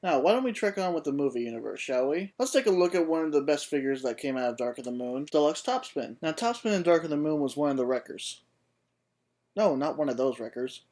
Now, why don't we trek on with the movie universe, shall we? Let's take a look at one of the best figures that came out of Dark of the Moon, Deluxe Topspin. Now, Topspin in Dark of the Moon was one of the wreckers. No, not one of those wreckers.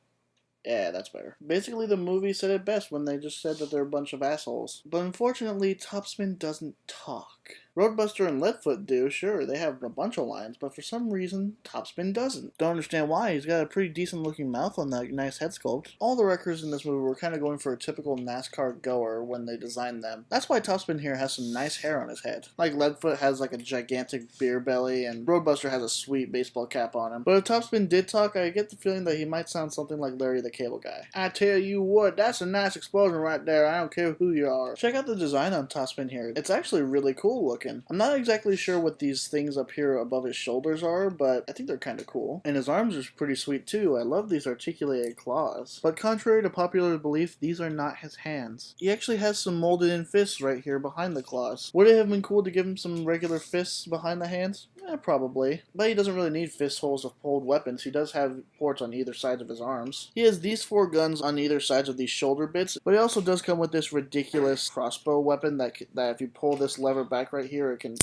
Yeah, that's better. Basically, the movie said it best when they just said that they're a bunch of assholes. But unfortunately, Topspin doesn't talk. Roadbuster and Leadfoot do, sure, they have a bunch of lines, but for some reason, Topspin doesn't. Don't understand why. He's got a pretty decent looking mouth on that nice head sculpt. All the wreckers in this movie were kind of going for a typical NASCAR goer when they designed them. That's why Topspin here has some nice hair on his head. Like Leadfoot has like a gigantic beer belly, and Roadbuster has a sweet baseball cap on him. But if Topspin did talk, I get the feeling that he might sound something like Larry the Cable Guy. I tell you what, that's a nice explosion right there. I don't care who you are. Check out the design on Topspin here. It's actually really cool looking. I'm not exactly sure what these things up here above his shoulders are, but I think they're kind of cool. And his arms are pretty sweet too. I love these articulated claws. But contrary to popular belief, these are not his hands. He actually has some molded in fists right here behind the claws. Would it have been cool to give him some regular fists behind the hands? Probably. But he doesn't really need fist holes to hold weapons. He does have ports on either side of his arms. He has these 4 guns on either sides of these shoulder bits, but he also does come with this ridiculous crossbow weapon that if you pull this lever back right here, it can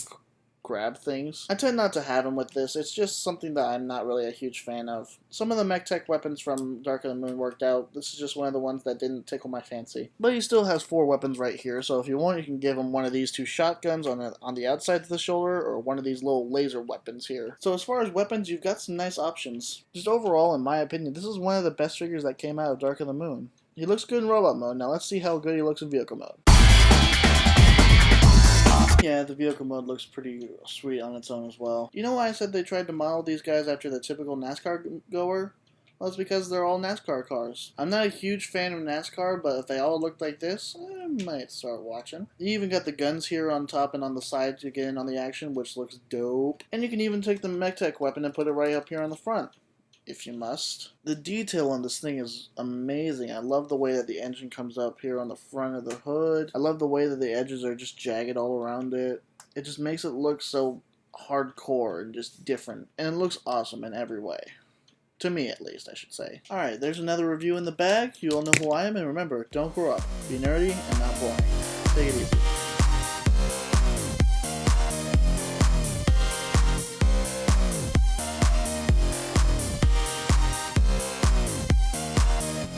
grab things. I tend not to have him with this. It's just something that I'm not really a huge fan of. Some of the mech tech weapons from Dark of the Moon worked out. This is just one of the ones that didn't tickle my fancy. But he still has 4 weapons right here, so if you want, you can give him one of these 2 shotguns on the outside of the shoulder, or one of these little laser weapons here. So as far as weapons, you've got some nice options. Just overall, in my opinion, this is one of the best figures that came out of Dark of the Moon. He looks good in robot mode. Now let's see how good he looks in vehicle mode. Yeah, the vehicle mode looks pretty sweet on its own as well. You know why I said they tried to model these guys after the typical NASCAR goer? Well, it's because they're all NASCAR cars. I'm not a huge fan of NASCAR, but if they all looked like this, I might start watching. You even got the guns here on top and on the side to get in on the action, which looks dope. And you can even take the mech tech weapon and put it right up here on the front, if you must. The detail on this thing is amazing. I love the way that the engine comes up here on the front of the hood. I love the way that the edges are just jagged all around it. It just makes it look so hardcore and just different. And it looks awesome in every way. To me, at least, I should say. Alright, there's another review in the bag. You all know who I am, and remember, don't grow up. Be nerdy and not boring. Take it easy.